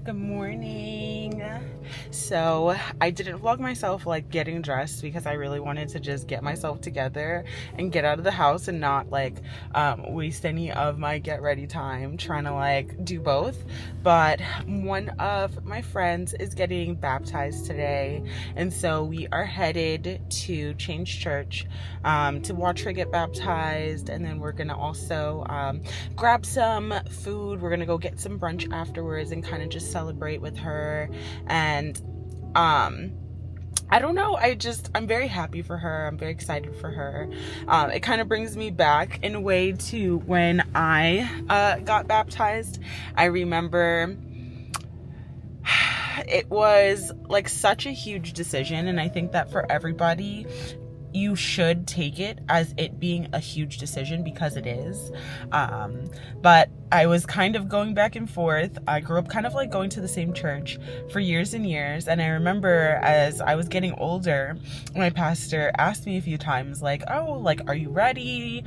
Good morning. So I didn't vlog myself like getting dressed because I really wanted to just get myself together and get out of the house and not waste any of my get ready time trying to like do both. But one of my friends is getting baptized today, and so we are headed to Change Church to watch her get baptized, and then we're gonna also grab some food. We're gonna go get some brunch afterwards and kind of just celebrate with her. And I don't know, I'm very happy for her. I'm very excited for her. It kind of brings me back in a way to when I got baptized. I remember it was like such a huge decision, and I think that for everybody, you should take it as it being a huge decision, because it is. But I was kind of going back and forth. I grew up kind of like going to the same church for years and years. And I remember as I was getting older, my pastor asked me a few times, like, oh, like, are you ready?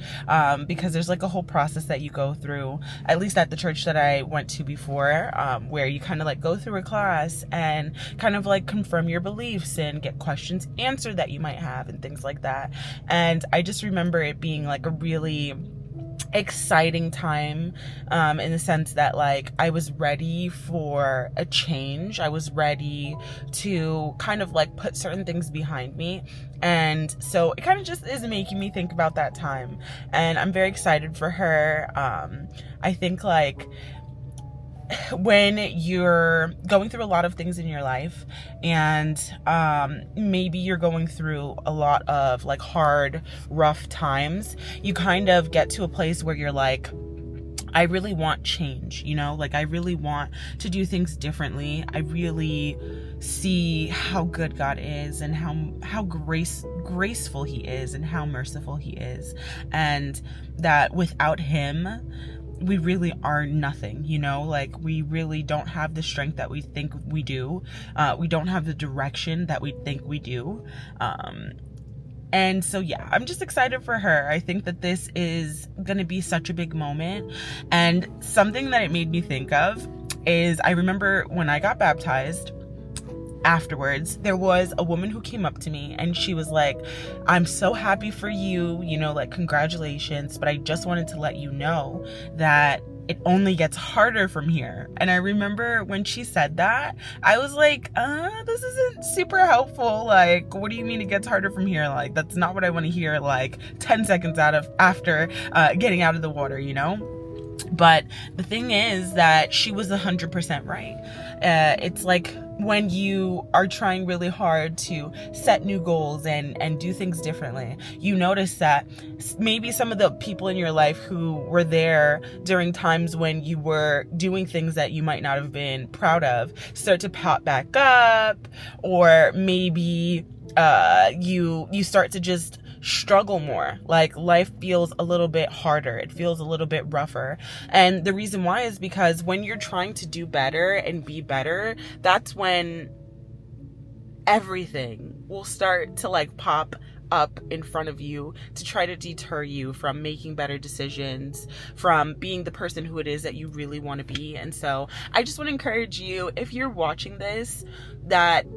Because there's like a whole process that you go through, at least at the church that I went to before, where you kind of like go through a class and kind of like confirm your beliefs and get questions answered that you might have and things like that. And I just remember it being like a really exciting time, in the sense that like I was ready for a change. I was ready to kind of like put certain things behind me, and so it kind of just is making me think about that time, and I'm very excited for her. I think like when you're going through a lot of things in your life, and maybe you're going through a lot of like hard, rough times, you kind of get to a place where you're like, I really want change, you know, like I really want to do things differently. I really see how good God is, and how graceful he is, and how merciful he is, and that without him we really are nothing, you know, like we really don't have the strength that we think we do. We don't have the direction that we think we do. And so, yeah, I'm just excited for her. I think that this is going to be such a big moment. And something that it made me think of is, I remember when I got baptized, afterwards, there was a woman who came up to me and she was like, I'm so happy for you, you know, like congratulations, but I just wanted to let you know that it only gets harder from here. And I remember when she said that, I was like, this isn't super helpful. Like, what do you mean it gets harder from here? Like, that's not what I want to hear like 10 seconds after getting out of the water, you know? But the thing is that she was 100% right. It's like when you are trying really hard to set new goals and do things differently, you notice that maybe some of the people in your life who were there during times when you were doing things that you might not have been proud of start to pop back up, or maybe you start to just struggle more. Like life feels a little bit harder. It feels a little bit rougher. And the reason why is because when you're trying to do better and be better, that's when everything will start to like pop up in front of you to try to deter you from making better decisions, from being the person who it is that you really want to be. And so I just want to encourage you, if you're watching this, that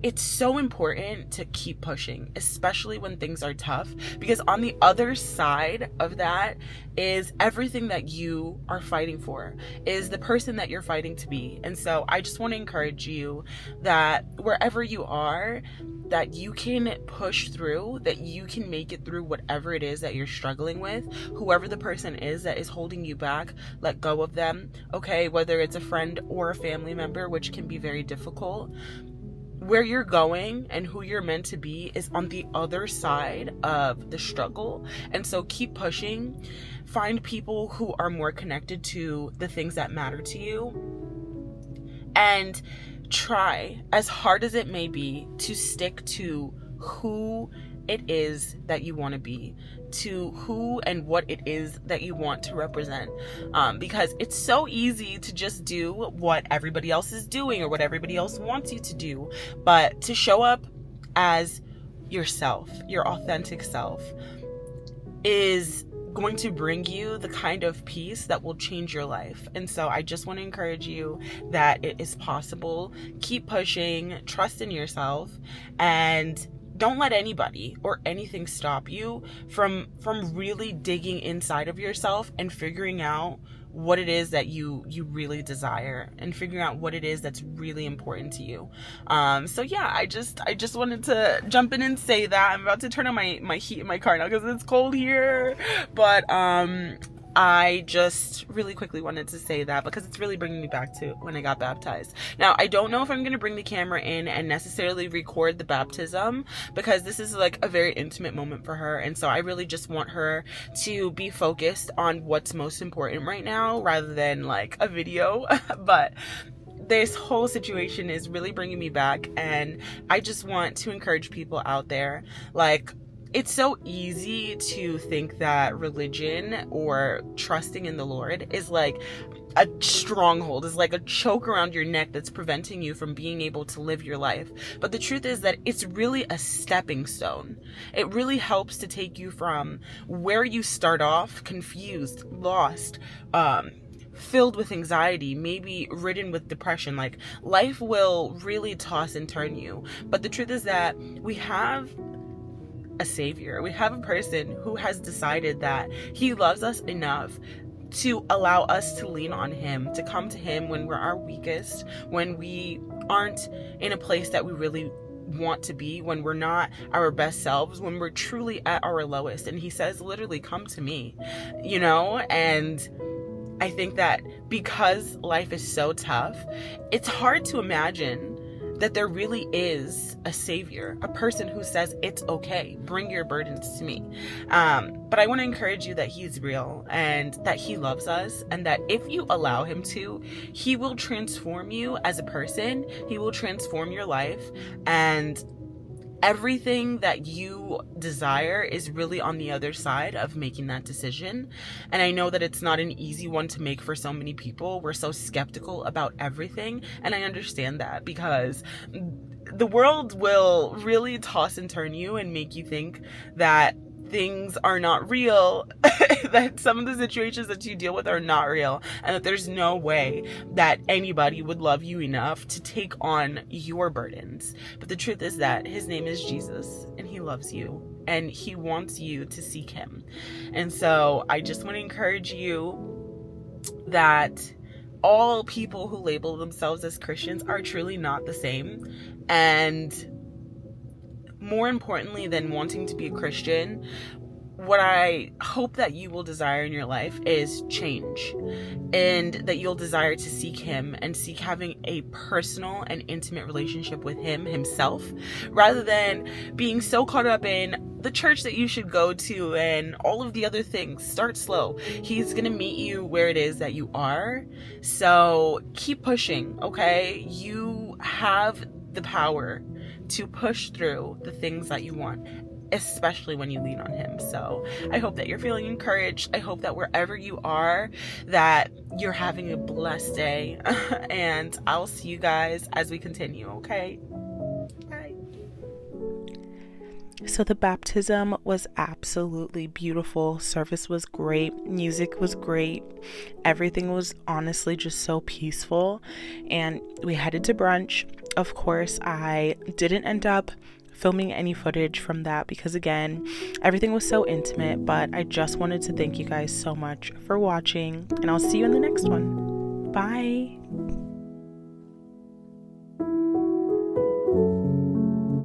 it's so important to keep pushing, especially when things are tough, because on the other side of that is everything that you are fighting for, is the person that you're fighting to be. And so I just want to encourage you that wherever you are, that you can push through, that you can make it through whatever it is that you're struggling with. Whoever the person is that is holding you back, let go of them, okay? Whether it's a friend or a family member, which can be very difficult. Where you're going and who you're meant to be is on the other side of the struggle. And so keep pushing. Find people who are more connected to the things that matter to you. And try, as hard as it may be, to stick to who it is that you want to be, to who and what it is that you want to represent, because it's so easy to just do what everybody else is doing or what everybody else wants you to do, but to show up as yourself, your authentic self, is going to bring you the kind of peace that will change your life. And so I just want to encourage you that it is possible. Keep pushing, trust in yourself, and don't let anybody or anything stop you from really digging inside of yourself and figuring out what it is that you really desire, and figuring out what it is that's really important to you. So yeah, I just wanted to jump in and say that. I'm about to turn on my heat in my car now because it's cold here, but I just really quickly wanted to say that because it's really bringing me back to when I got baptized. Now, I don't know if I'm going to bring the camera in and necessarily record the baptism, because this is like a very intimate moment for her. And so I really just want her to be focused on what's most important right now rather than like a video. But this whole situation is really bringing me back, and I just want to encourage people out there. Like, it's so easy to think that religion or trusting in the Lord is like a stronghold, is like a choke around your neck that's preventing you from being able to live your life. But the truth is that it's really a stepping stone. It really helps to take you from where you start off confused, lost, filled with anxiety, maybe ridden with depression. Like, life will really toss and turn you. But the truth is that we have a savior. We have a person who has decided that he loves us enough to allow us to lean on him, to come to him when we're our weakest, when we aren't in a place that we really want to be, when we're not our best selves, when we're truly at our lowest. And he says, literally, come to me, you know? And I think that because life is so tough, it's hard to imagine that there really is a savior, a person who says, it's okay, bring your burdens to me. But I want to encourage you that he's real, and that he loves us, and that if you allow him to, he will transform you as a person. He will transform your life, and everything that you desire is really on the other side of making that decision. And I know that it's not an easy one to make for so many people. We're so skeptical about everything. And I understand that, because the world will really toss and turn you and make you think that things are not real, that some of the situations that you deal with are not real, and that there's no way that anybody would love you enough to take on your burdens. But the truth is that his name is Jesus, and he loves you, and he wants you to seek him. And so I just want to encourage you that all people who label themselves as Christians are truly not the same. And more importantly than wanting to be a Christian, what I hope that you will desire in your life is change, and that you'll desire to seek him and seek having a personal and intimate relationship with him himself, rather than being so caught up in the church that you should go to and all of the other things. Start slow. He's gonna meet you where it is that you are. So keep pushing, okay? You have the power to push through the things that you want, especially when you lean on him. So I hope that you're feeling encouraged. I hope that wherever you are, that you're having a blessed day. And I'll see you guys as we continue, okay? Bye. So the baptism was absolutely beautiful. Service was great. Music was great. Everything was honestly just so peaceful. And we headed to brunch. Of course, I didn't end up filming any footage from that because, again, everything was so intimate. But I just wanted to thank you guys so much for watching, and I'll see you in the next one. Bye.